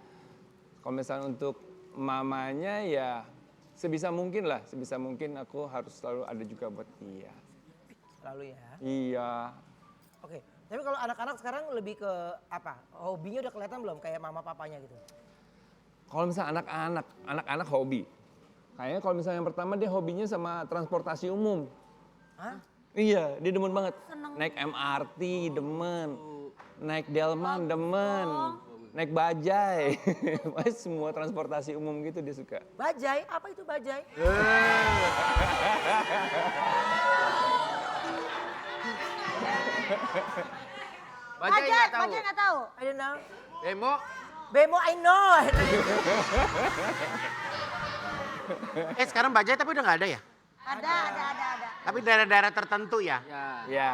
Kalau misalnya untuk mamanya ya sebisa mungkin aku harus selalu ada juga buat dia. Selalu ya? Iya. Oke, tapi kalau anak-anak sekarang lebih ke apa? Hobinya udah kelihatan belum kayak mama papanya gitu? Kalau misalnya anak-anak hobi. Kayaknya kalau misalnya yang pertama dia hobinya sama transportasi umum. Hah? Iya, dia demen banget. Naik MRT demen, naik delman demen, naik bajai. Pokoknya semua transportasi umum gitu dia suka. Bajai? Apa itu bajai? Bajai nggak tahu. Bajai nggak tahu. I don't know. Demo. Bemo I know. Sekarang bajai tapi udah nggak ada ya? Ada. Tapi daerah-daerah tertentu ya? Ya. Ya.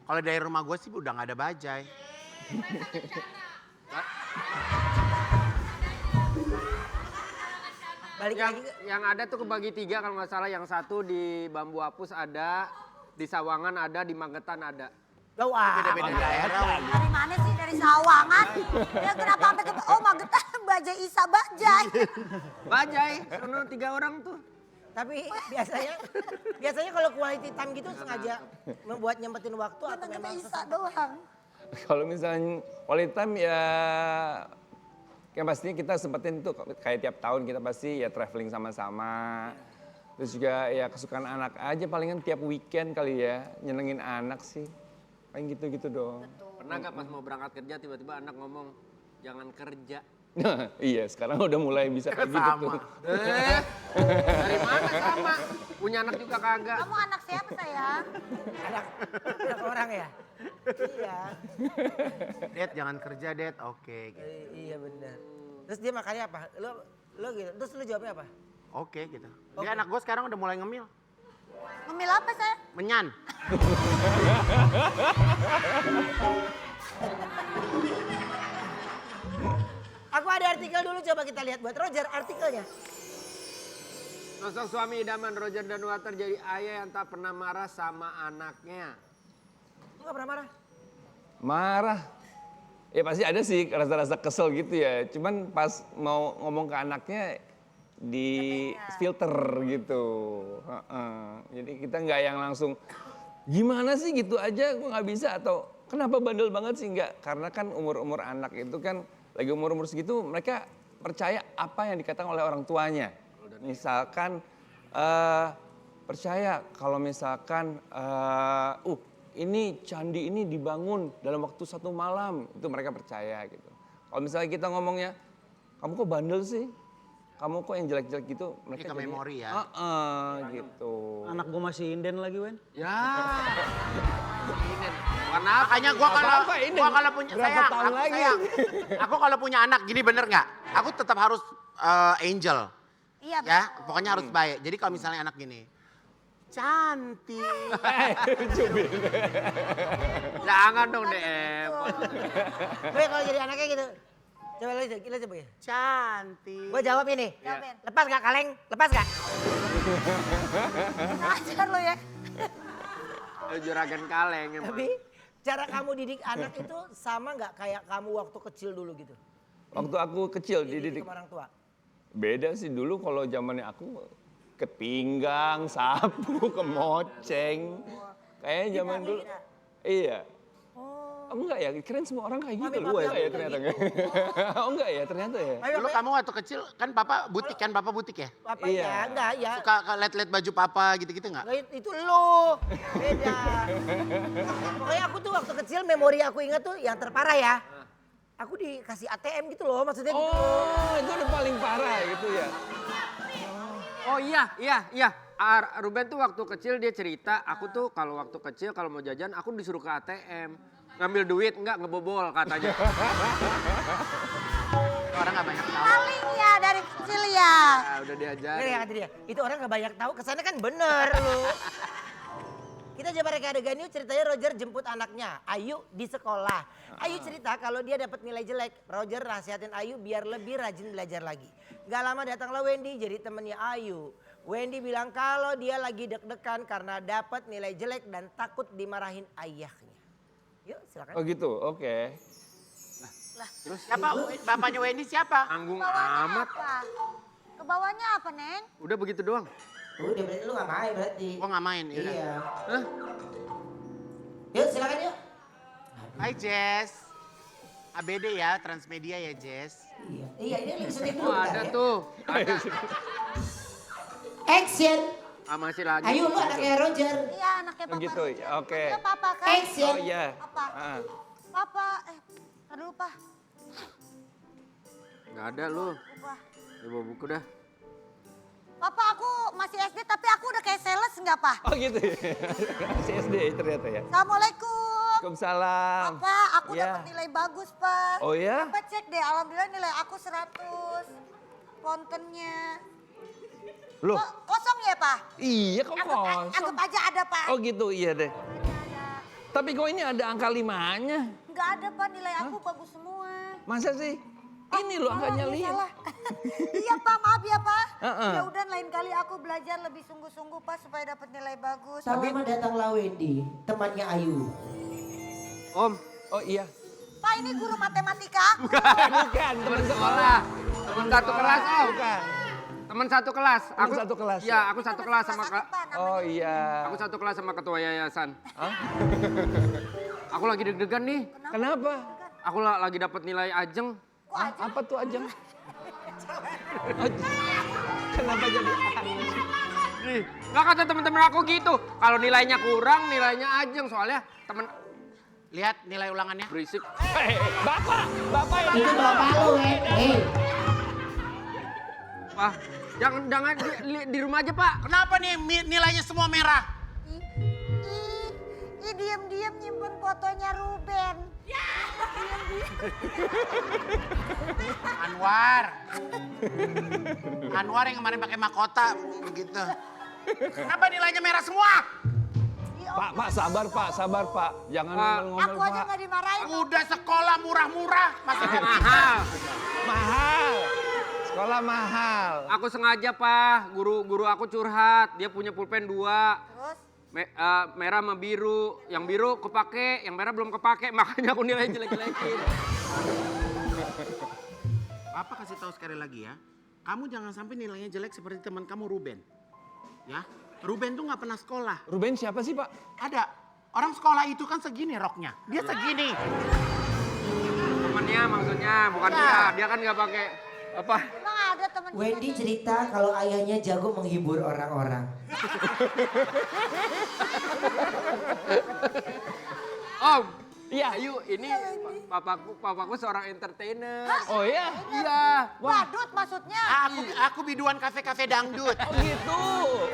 Kalau dari rumah gue sih udah nggak ada bajai. Balik Yang lagi ke... yang ada tuh kebagi 3 kalau nggak salah. Yang satu di Bambu Apus ada, di Sawangan ada, di Magetan ada. Loh, wah. Beda-beda daerah. Dari mana sih? Dari Sawangan? Ya kenapa sampai ke... Oh Magetan, Bajai Isa Bajai. Bajai, sono 3 orang tuh. Tapi biasanya kalau quality time gitu sengaja membuat nyempetin waktu atau Kita memang Isa doang. Kalau misalnya quality time ya yang pastinya kita sempetin tuh kayak tiap tahun kita pasti ya traveling sama-sama. Terus juga ya kesukaan anak aja palingan tiap weekend kali ya nyenengin anak sih. Paling gitu-gitu dong. Pernah nggak pas mau berangkat kerja tiba-tiba anak ngomong jangan kerja. Iya, sekarang udah mulai bisa kayak gitu Sama. tuh. Dari mana sama? Punya anak juga kagak. Kamu anak siapa sayang? Anak orang ya? Iya. Det jangan kerja Det, oke. Gitu. Iya benar. Terus dia makannya apa? Lo gitu. Terus lu jawabnya apa? Oke gitu. Dia anak gue sekarang udah mulai ngemil. Ngemil apa sayang? Menyan. Aku ada artikel dulu, coba kita lihat buat Roger artikelnya. Sosok suami idaman Roger Danuarta jadi ayah yang tak pernah marah sama anaknya. Lu gak pernah marah? Marah. Ya pasti ada sih rasa-rasa kesel gitu ya. Cuman pas mau ngomong ke anaknya di filter gitu. Jadi kita nggak yang langsung gimana sih gitu aja gue nggak bisa atau kenapa bandel banget sih nggak. Karena kan umur-umur anak itu kan lagi umur-umur segitu mereka percaya apa yang dikatakan oleh orang tuanya. Misalkan percaya kalau misalkan ini candi ini dibangun dalam waktu 1 malam, itu mereka percaya gitu. Kalau misalnya kita ngomongnya, kamu kok bandel sih? Kamu kok yang jelek-jelek gitu? Mereka Ini ke memori ya. Gitu. Anak gue masih inden lagi, Wen. Ya. Kenapa? Makanya gue kalau punya sayang, tahun lagi? sayang. Aku kalau punya anak gini bener nggak? Aku tetap harus angel. Iya Ya, betul. pokoknya harus baik. Jadi kalau misalnya anak gini, cantik. Jangan dong DM. Gue kalau jadi anaknya gitu. Coba kita coba ya. Cantik. Gue jawab ini. Jawabin. Lepas gak kaleng? Lepas gak? Ngajar lo ya. Juragan kaleng emang. Tapi cara kamu didik anak itu sama gak kayak kamu waktu kecil dulu gitu? Waktu aku kecil dididik. Sama orang tua. Beda sih dulu kalau zamannya aku ke pinggang, sapu, kemoceng. Kayaknya zaman dulu. Iya. Oh enggak ya, keren semua orang kayak gitu. Lu ya ternyata enggak. Oh enggak ya, ternyata ya. Dulu kamu waktu kecil kan papa butik ya? Papa Iya. ya, enggak ya. Suka liat-liat baju papa gitu-gitu nggak? Nggak, itu lo, beda. Pokoknya aku tuh waktu kecil memori aku ingat tuh yang terparah ya. Aku dikasih ATM gitu loh, maksudnya gitu. Oh, itu udah paling parah gitu ya. Oh iya. Ruben tuh waktu kecil dia cerita, aku tuh kalau waktu kecil kalau mau jajan aku disuruh ke ATM. Ngambil duit, enggak ngebobol katanya. Orang nggak banyak tahu. Paling ya dari kecil ya. Nah, udah diajarin. Bener ya kata dia, itu orang gak banyak tahu, kesannya kan bener lu. Kita coba reka adegan yuk, ceritanya Roger jemput anaknya, Ayu di sekolah. Ayu cerita kalau dia dapat nilai jelek, Roger nasihatin Ayu biar lebih rajin belajar lagi. Gak lama datanglah Wendy jadi temennya Ayu. Wendy bilang kalau dia lagi deg-degan karena dapat nilai jelek dan takut dimarahin ayahnya. Yuk silakan. Oh gitu, oke. Terus siapa? Bapaknya Wendy siapa? Anggung Kebawahnya amat. apa? Kebawahnya apa, Neng? Udah begitu doang. Udah berarti lu gak main berarti. Gua nggak main. Yaudah. Iya. Hah? Yuk silakan yuk. Hai Jess. ABD ya, Transmedia ya Jess. Iya ini lagi syuting Oh dulu. bentar ada ya. tuh. Ada. Action. Masih lanjut. Ayu lu anaknya Roger. Iya anaknya Oh papa. gitu, Roger. oke. Iya papa kan? Action. Oh iya. Apa? Ah. Papa, aduh lupa. Nggak ada lu. Lupa. Bawa buku dah. Papa aku masih SD tapi aku udah kayak sales enggak, Pak? Oh gitu ya. Masih SD ternyata ya. Assalamualaikum. Waalaikumsalam. Papa, aku Ya. dapat nilai bagus, Pak. Oh ya? Papa cek deh, alhamdulillah nilai aku 100. Fontennya. Loh, Kosong ya, Pak? iya kok kosong. Anggap aja ada, Pak. Oh gitu, iya deh. Ada. Tapi kok ini ada angka 5-nya? Enggak ada, Pak, nilai aku bagus semua. Masa sih? Ini loh angkanya Salah, lihat. salah. Iya Pak, maaf ya Pak. Heeh. Ya udah lain kali aku belajar lebih sungguh-sungguh Pak supaya dapat nilai bagus. Sama datanglah Wendy, temannya Ayu. Om. Oh iya. Pak ini guru matematika aku. Bukan, teman sekolah. Teman satu kelas Om. Bukan. Teman satu kelas. Teman satu kelas, Iya, ya? aku satu kelas sama Kelas aku, Pak, namanya. Oh iya. Aku satu kelas sama ketua yayasan. Aku lagi deg-degan nih. Kenapa? Aku lagi dapat nilai ajeng. Apa tuh ajeng? Oh, kenapa jadi Nih, nggak kata teman-teman aku gitu. Kalau nilainya kurang, nilainya ajeng. Soalnya Lihat nilai ulangannya. Berisik. Bapak yang Itu bapak lu, Pak, jangan di rumah aja, Pak. Kenapa nih nilainya semua merah? Ih, diam-diam nyimpen fotonya Ruben. Anwar yang kemarin pakai mahkota begitu. Kenapa nilainya merah semua? Pak, sabar Pak. Jangan ngomel-ngomel Aku aja Pak. nggak dimarahin. Udah sekolah murah-murah masih Mahal. Sekolah mahal. Aku sengaja, Pak. Guru aku curhat. Dia punya pulpen 2. Terus? Merah sama biru. Yang biru kepake, yang merah belum kepake. Makanya aku nilai jelek-jelekin. Papa kasih tahu sekali lagi ya. Kamu jangan sampai nilainya jelek seperti teman kamu Ruben. Ya, Ruben tuh nggak pernah sekolah. Ruben siapa sih, Pak? Ada. Orang sekolah itu kan segini roknya. Dia segini. Temennya maksudnya, bukan dia. Dia kan nggak pakai apa. Emang ada temen Wendy cerita kalau ayahnya jago menghibur orang-orang. Om, iya yuk ini papaku seorang entertainer. Oh iya? Iya. badut maksudnya. Aku biduan kafe-kafe dangdut. Oh gitu.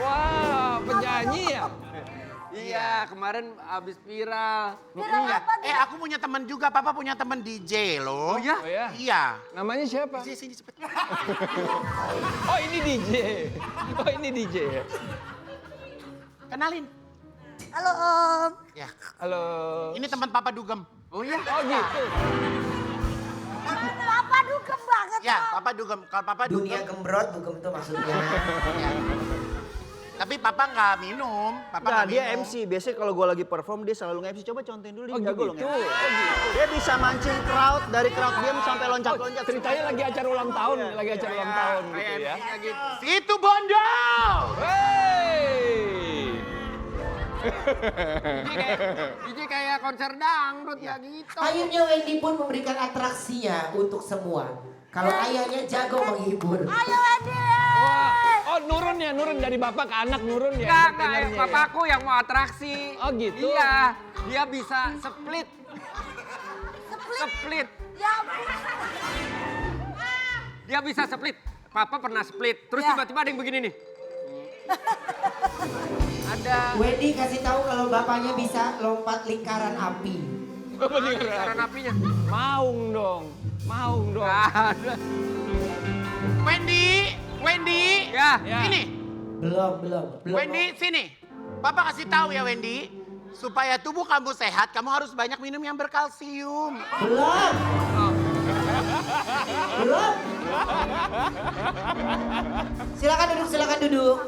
Wah, penyanyi ya? Iya, kemarin habis viral. Aku punya teman juga. Papa punya teman DJ loh. Oh iya? Oh ya? Iya. Namanya siapa? DJ sini cepet. Oh ini DJ. Oh ini DJ ya? Kenalin. Halo Om. Ya. Halo. Ini teman Papa Dugem. Oh iya? Oh gitu. Papa dugem banget Ya, Om. Papa Dugem. Kalau Papa Dunia Dugem. gembrot dugem tuh maksudnya. Ya. Tapi Papa nggak minum. Papa Enggak, nggak dia minum. MC. Biasanya kalau gue lagi perform dia selalu nge-MC. Coba contohin dulu, Oh dia jago loh gitu. nge-MC. Dia bisa mancing crowd, dari crowd diam sampai loncat-loncat. Ceritanya lagi acara ulang tahun, lagi acara ulang tahun gitu ya. Situ Bondo. Hey. DJ kayak konser dangdut ya gitu. Akhirnya Wendy pun memberikan atraksinya untuk semua. Kalau ayahnya jago menghibur. Ayo Wendy. Oh nurun dari bapak ke anak nurun ya. Enggak, entertainernya ya? papaku yang mau atraksi. Oh gitu? Iya, dia bisa split. Split. Ya, Dia bisa split. Papa pernah split. Terus Ya. tiba-tiba ada yang begini nih. Ada Wendy kasih tahu kalau bapaknya bisa lompat lingkaran api. lingkaran apinya. Maung dong. Ada. Wendy. Ya. Sini. Belum. Wendy, sini. Papa kasih tahu ya Wendy. Supaya tubuh kamu sehat, kamu harus banyak minum yang berkalsium. Belum. Silakan duduk.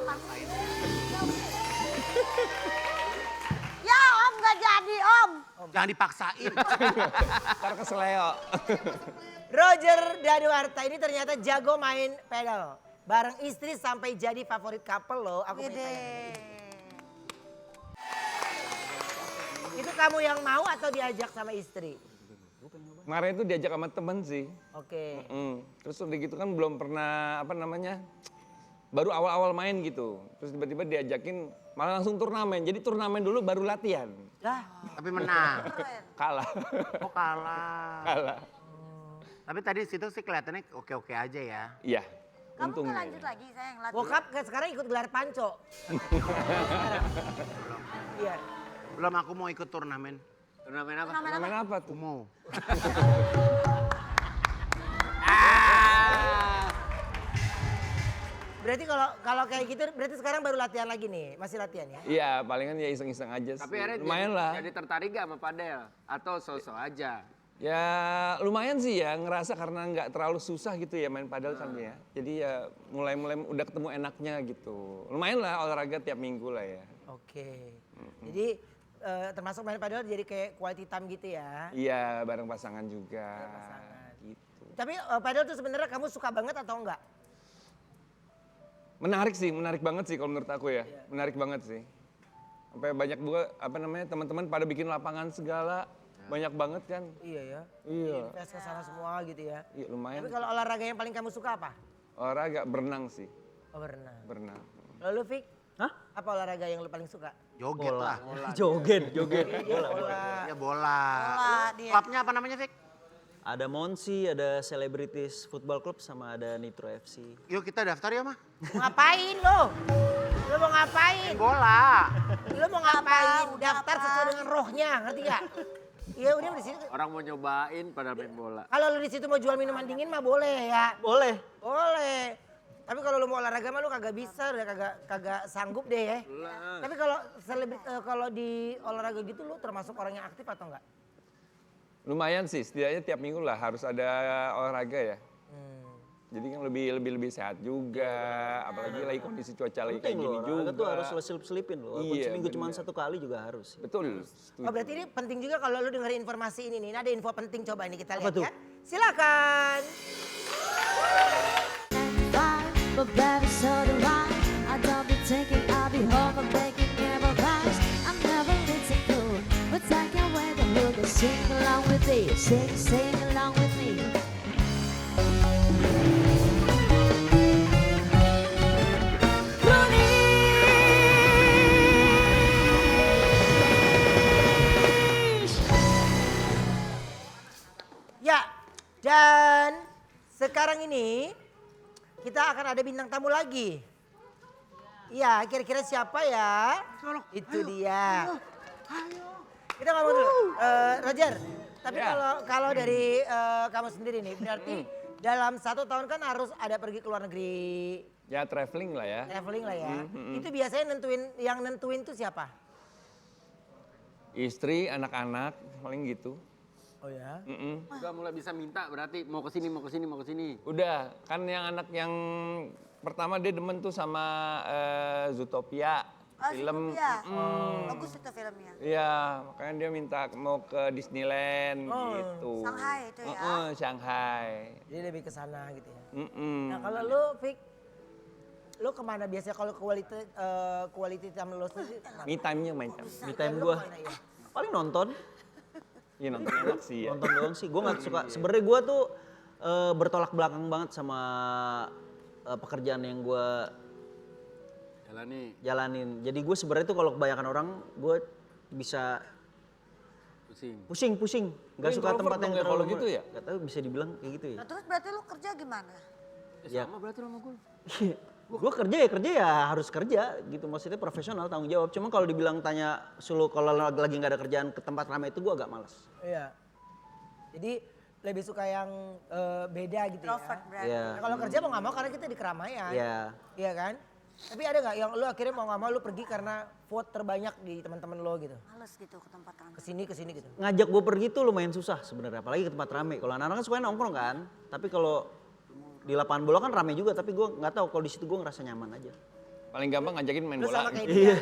ya Om nggak jadi Om. Jangan dipaksain. Ntar keseleo. Roger Danuarta ini ternyata jago main pedal. Bareng istri sampai jadi favorit couple loh. Aku punya tanya. Itu kamu yang mau atau diajak sama istri? Kemarin itu diajak sama temen sih. Oke. Terus udah gitu kan belum pernah baru awal-awal main gitu. Terus tiba-tiba diajakin malah langsung turnamen. Jadi turnamen dulu baru latihan. Tapi menang. Kalah. Oh kalah. Kalah. Tapi tadi situ sih kelihatannya oke-oke aja ya. Iya. Kamu Untungnya. nggak lanjut lagi sayang latihan. Bokap sekarang ikut gelar panco. Iya. Belum, aku mau ikut turnamen. Turnamen apa? Turnamen apa tuh? Mau. Berarti kalau kayak gitu berarti sekarang baru latihan lagi nih. Masih latihan ya? Iya, palingan ya iseng-iseng aja sih. Tapi akhirnya lumayan lah. jadi tertarik gak sama padel? Atau so-so aja? Ya lumayan sih ya, ngerasa karena nggak terlalu susah gitu ya main padel kan ya. Jadi ya mulai udah ketemu enaknya gitu. Lumayan lah olahraga tiap minggu lah ya. Oke. Jadi termasuk main padel jadi kayak quality time gitu ya? Iya, bareng pasangan juga. Gitu. Tapi padel tuh sebenarnya kamu suka banget atau enggak? Menarik banget sih kalau menurut aku ya. Menarik banget sih. Sampai banyak juga teman-teman pada bikin lapangan segala. Banyak banget kan. Iya ya. Iya. Invest ke sana semua gitu ya. Iya lumayan. Tapi kalau olahraga yang paling kamu suka apa? Olahraga berenang sih. Oh, berenang. Berenang. Lalu Fik? Hah? Apa olahraga yang lu paling suka? Joget lah. Joget. Ya bola. dia. Klubnya apa namanya, Fik? Ada Monsi, ada Celebrities Football Club, sama ada Nitro FC. Yuk kita daftar ya, mah. Ngapain lo? Lo mau ngapain? Bola. Lo mau ngapain? Udah Daftar apa? sesuai dengan rohnya, ngerti gak? Iya udah di sini. Orang mau nyobain pada main bola. Kalau lu di situ mau jual minuman dingin mah boleh ya. Boleh. Boleh. Tapi kalau lu mau olahraga mah lu kagak bisa, udah kagak sanggup deh ya. Tapi kalau di olahraga gitu lu termasuk orang yang aktif atau enggak? Lumayan sih, setidaknya tiap minggu lah harus ada olahraga ya. Jadi kan lebih sehat juga, apalagi lagi kondisi cuaca lagi kayak Penting gini loh, juga. olahraga tuh harus selip-selipin loh. Walaupun Iya, seminggu cuma bener. 1 kali juga harus. Betul. Oh berarti ini penting juga kalau lu dengerin informasi ini nih. Ini ada info penting, coba ini kita lihat tuh? ya. Silakan. But baby, so do I. I don't be taking, I'll be home, I'm begging, never rise. I'm never letting go, but I can't wait to look and sing along with me, sing along with me. Ya, dan sekarang ini kita akan ada bintang tamu lagi. Iya, kira-kira siapa ya? Itu dia. Kita ngomong dulu, Roger. Tapi kalau dari kamu sendiri nih, berarti dalam 1 tahun kan harus ada pergi ke luar negeri, Ya traveling lah ya. traveling lah ya. Itu biasanya yang nentuin tuh siapa? Istri, anak-anak, paling gitu. Oh ya. Udah mulai bisa minta berarti mau ke sini. Udah, kan yang anak yang pertama dia demen tuh sama Zootopia. Film. Ya. Bagus itu filmnya. Iya, makanya dia minta mau ke Disneyland gitu. Shanghai itu ya. Shanghai. Jadi lebih ke sana gitu ya. Mm-mm. Nah kalau lu, Fik, lu kemana biasanya kalau quality time lu sendiri? Me time-nya main time. Me time Lu gue kemana ya? paling nonton. Iya nonton enak sih ya. Nonton doang sih. Gue nggak suka. Sebenarnya gue tuh bertolak belakang banget sama pekerjaan yang gue jalanin. Jadi gue sebenarnya tuh kalau kebanyakan orang gue bisa pusing. Gak Lu suka introvert tempat dong yang ya terlalu kalau gitu ya? Gak tahu bisa dibilang kayak gitu ya. Nah, terus berarti lu kerja gimana? Ya. Sama berarti sama gue. Gue kerja ya harus kerja gitu. Maksudnya profesional tanggung jawab. Cuma kalau dibilang tanya suruh kalau lagi nggak ada kerjaan ke tempat ramai itu gue agak malas. Iya. Jadi lebih suka yang beda gitu Introvert ya. berarti. Iya. Nah, kalau kerja mau nggak mau karena kita di keramaian. Iya. Iya kan? Tapi ada nggak yang lu akhirnya mau nggak mau lu pergi karena vote terbanyak di teman-teman lo gitu? Males gitu ke tempat ramai. Kesini gitu. Ngajak gue pergi tuh lumayan susah sebenarnya. Apalagi ke tempat ramai. Kalau anak-anak kan suka nongkrong kan. Tapi kalau di lapangan bola kan ramai juga. Tapi gue nggak tahu kalau di situ gue ngerasa nyaman aja. Paling gampang ngajakin main Lu bola. sama kayak dia.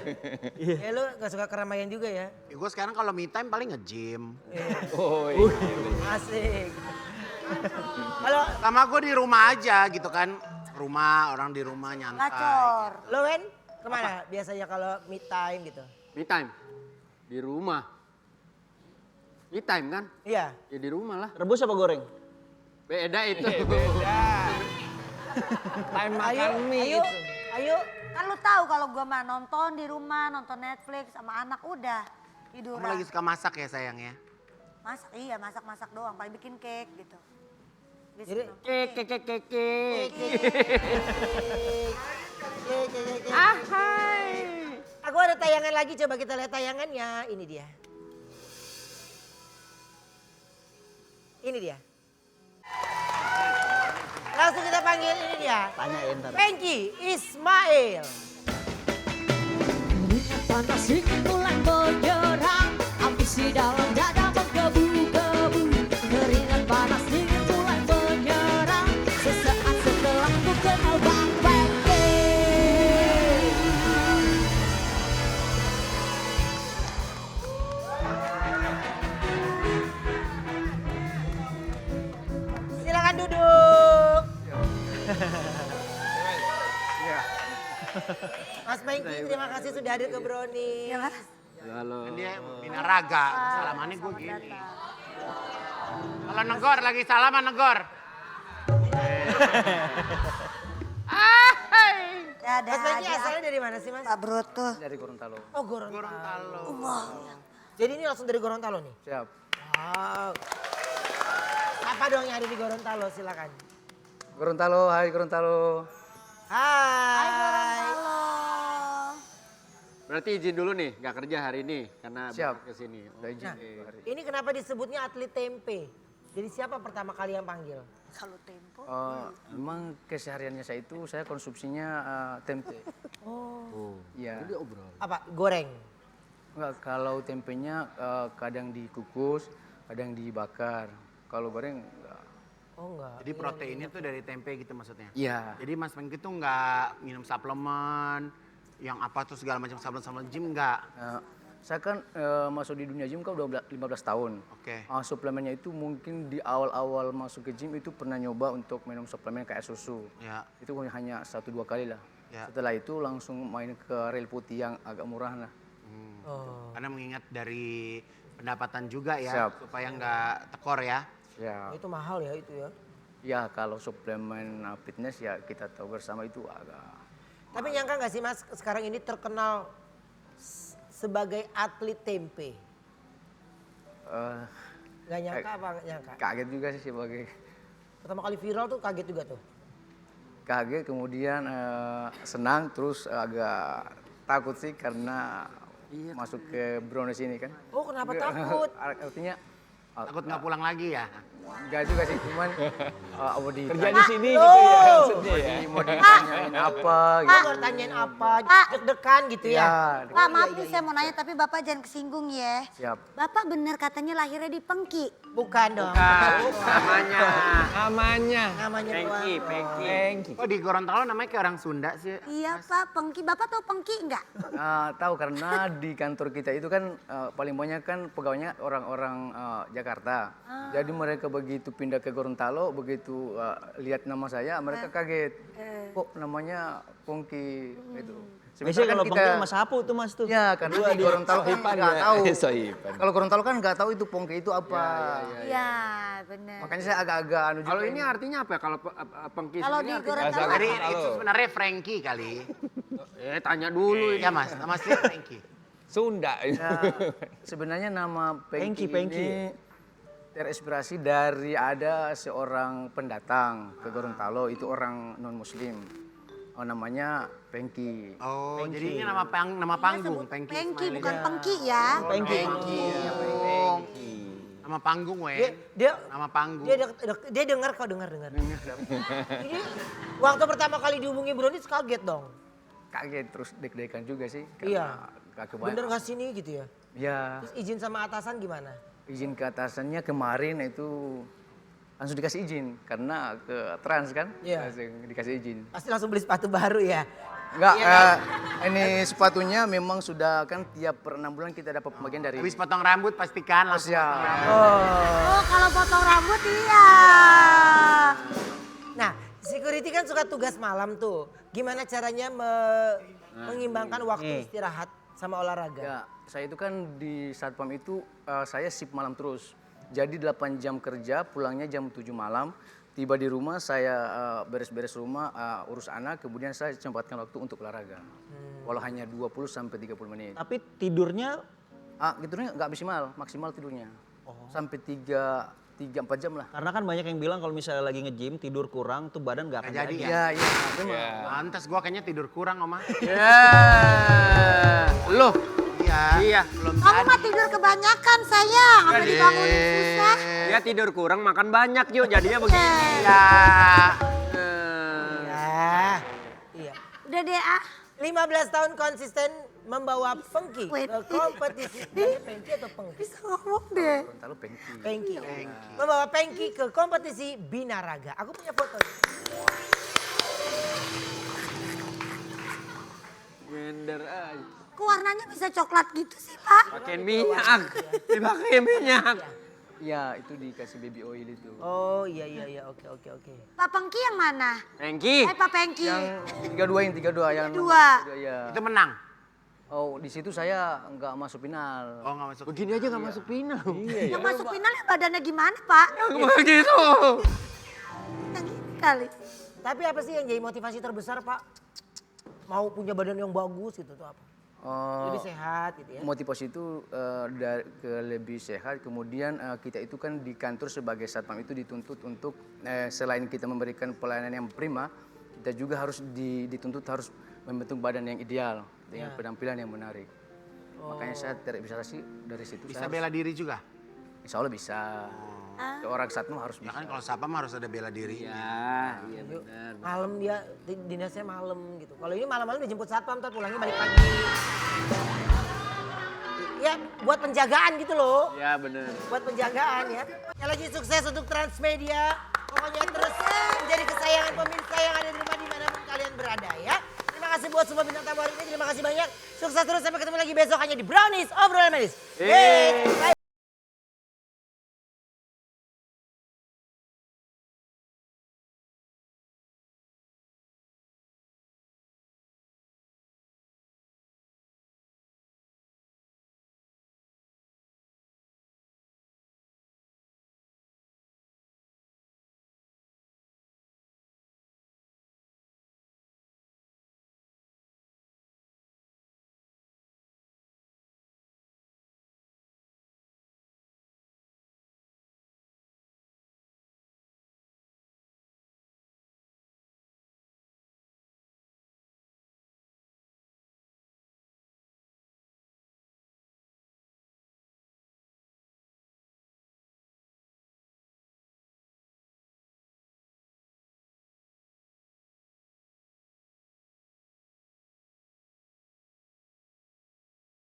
Ya lu gak suka keramaian juga ya? Ya, gue sekarang kalau me time paling nge-gym. Oh iya. Asik. Kalau Sama gue di rumah aja gitu kan. Orang di rumah nyantai. Gacor. lo Wen kemana biasanya kalau me time gitu? Me time di rumah. Me time kan? Iya. Ya di rumah lah. Rebus apa goreng? Beda itu. Beda. Time makan mie itu. Ayo. Kan lu tahu kalau gua mah nonton di rumah, nonton Netflix sama anak udah tiduran. Kamu lagi suka masak ya sayang ya? Masak, iya masak-masak doang, paling bikin cake gitu. Dia Jadi seneng. Aku ada tayangan lagi, coba kita lihat tayangannya. Ini dia. Ini dia. Langsung kita panggil ini dia. Tanyain ntar. Pengki Ismail. Keringat panas dingin mulai menyerang, ambisi dalam dada menggebu-gebu. Keringat panas dingin mulai menyerang, sesaat setelah ku kenal Bang Pengki. Silakan duduk. Mas Pengki, terima kasih sudah hadir ke Brownies. Ya, Mas. Halo. Dia binaraga, salamannya gue gini. Kalau negor lagi salaman negor. Dadah, Mas Pengki adik. asalnya dari dari mana sih Mas? Pak Broto. Dari Gorontalo. Oh Gorontalo. Wah. Jadi ini langsung dari Gorontalo nih? Siap. Wow. Apa dong yang ada di Gorontalo, silakan. Gorontalo, hai Gorontalo. Hai. Berarti izin dulu nih, nggak kerja hari ini karena Siap. ke sini. Udah izin. Nah, ini kenapa disebutnya atlet tempe? Jadi siapa pertama kali yang panggil? Kalau Tempo. Memang kesehariannya saya itu saya konsumsinya tempe. Oh. Iya. Apa? Goreng? Enggak, kalau tempenya kadang dikukus, kadang dibakar. Kalau goreng enggak. Oh enggak. Jadi proteinnya tuh dari tempe gitu maksudnya? Iya. Jadi Mas Pengki tuh nggak minum suplemen, yang apa tuh segala macam suplemen gym nggak? Saya kan masuk di dunia gym kan udah 15 tahun. Oke. Suplemennya itu mungkin di awal-awal masuk ke gym itu pernah nyoba untuk minum suplemen kayak susu. Ya. Itu hanya 1-2 kali lah. Ya. Setelah itu langsung main ke rel putih yang agak murah lah. Oh. Karena mengingat dari pendapatan juga ya, Siap. supaya nggak tekor ya. Ya. Itu mahal ya itu ya. Ya kalau suplemen fitness ya kita tahu bersama itu agak. Tapi nyangka nggak sih Mas sekarang ini terkenal sebagai atlet tempe? Gak nyangka apa nggak nyangka? Kaget juga sih sebagai. Pertama kali viral tuh kaget juga tuh. Kaget kemudian senang terus agak takut sih karena masuk ke brownies ini kan. Oh kenapa takut? Artinya Takut nggak pulang lagi ya? enggak juga sih cuman mau Kerja di sini gitu ya maksudnya ya. mau ditanyain apa Pak gitu. mau tanyain apa? Pak. Deg-degan gitu ya? Ya, Pak maaf nih saya mau nanya tapi Bapak jangan kesinggung ya. siap. Bapak bener katanya lahirnya di Pengki. Bukan dong. Namanya. Namanya. Namanya Pengki, doang. Pengki. Pengki. Oh di Gorontalo namanya kayak orang Sunda sih. Iya Pak, Pengki. Bapak tahu Pengki enggak? Tahu karena di kantor kita itu kan paling banyak kan pegawainya orang-orang Jakarta. Jadi mereka begitu pindah ke Gorontalo, begitu lihat nama saya, mereka kaget. Kok namanya Pongki gitu. Biasanya kalau Pengki sama Sapu tuh Mas tuh. Ya karena di Gorontalo kan nggak tahu. Sohiban. Kalau Gorontalo kan nggak tahu itu Pongki itu apa. Iya bener. Makanya saya agak-agak anu juga. Kalau ini artinya apa ya? Kalau Pengki Kalau sendiri di artinya Gorontalo Jadi itu sebenarnya Frankie kali. tanya dulu ini. Ya Mas, nama asli Frankie. Sunda. Ya, sebenarnya nama Pengki Pengki. ini terinspirasi dari ada seorang pendatang ke Gorontalo, itu orang non-muslim. Namanya Pengki. Oh, jadi ini nama panggung, Pengki. Pengki Ismail. bukan Pengki ya. Pengki. Nama panggung, Wen. Dia Nama panggung. dia dengar kok dengar. Jadi waktu pertama kali dihubungi Brownies kaget dong. Kaget terus deg-degan juga sih. Iya. Gak kebayang. Bener gak sini gitu ya? Ya, Terus izin sama atasan gimana? izin ke atasannya kemarin itu langsung dikasih izin karena ke trans kan, Iya. langsung dikasih izin. Pasti langsung beli sepatu baru ya? Enggak, Iya kan? ini sepatunya memang sudah kan tiap per 6 bulan kita dapat pembagian dari. Habis potong rambut pastikan langsung. ya. potong rambut. Oh kalau potong rambut iya. Nah, security kan suka tugas malam tuh. Gimana caranya mengimbangkan waktu istirahat sama olahraga? Ya, saya itu kan di Satpam itu saya shift malam terus. Jadi 8 jam kerja, pulangnya jam 7 malam. Tiba di rumah saya beres-beres rumah, urus anak, kemudian saya sempatkan waktu untuk olahraga. Walau hanya 20 sampai 30 menit. Tapi tidurnya Tidurnya nggak maksimal tidurnya. Sampai 3-4 jam lah. karena kan banyak yang bilang kalau misalnya lagi nge-gym tidur kurang tuh badan gak akan Nggak jadi jadi. ya? Iya, memang. Pantes gua kayaknya tidur kurang, Oma. Ya. Loh. Iya. Belum Kamu mah tidur kebanyakan sayang, sampai dibangunin susah. Dia tidur kurang makan banyak yuk jadinya begini. Ya. Iya. Udah deh ah. 15 tahun konsisten membawa Pengki Wait. ke kompetisi. Namanya Pengki atau Pengki? Bisa ngomong deh. Gorontalo Pengki. Pengki. Membawa Pengki ke kompetisi Binaraga. Aku punya foto. Gender aja. Kok warnanya bisa coklat gitu sih Pak? Pakai minyak. Dipakai minyak. Iya, itu dikasih baby oil itu. Oh iya oke. Pak Pengki yang mana? Pengki. Pak Pengki. Yang 32 yang Dua. ya. Itu menang. Oh, di situ saya nggak masuk final. Oh, nggak masuk. Begini aja gak masuk final. Yang masuk final ya badannya gimana Pak? Begitu. Yang gini kali. Tapi apa sih yang jadi motivasi terbesar Pak? mau punya badan yang bagus gitu tuh apa? Lebih sehat gitu ya. Motivasi itu ke lebih sehat, kemudian kita itu kan di kantor sebagai satpam itu dituntut untuk selain kita memberikan pelayanan yang prima, kita juga harus dituntut harus membentuk badan yang ideal dengan penampilan yang menarik. Makanya saya terinspirasi dari situ. Bisa bela diri juga? Insya Allah bisa. Orang satpam harus bisa. Ya kan kalau satpam harus ada bela diri. Iya benar. Malam dia dinasnya malam gitu. Kalau ini malam-malam dijemput satpam, ntar pulangnya balik pagi. Ya buat penjagaan gitu loh. Iya benar. Buat penjagaan ya. Sekali lagi sukses untuk Transmedia. Pokoknya terus menjadi kesayangan pemirsa yang ada di rumah dimanapun kalian berada ya. Terima kasih buat semua bintang tamu hari ini. Terima kasih banyak. Sukses terus sampai ketemu lagi besok hanya di Brownies Obrolan Manis. Bye.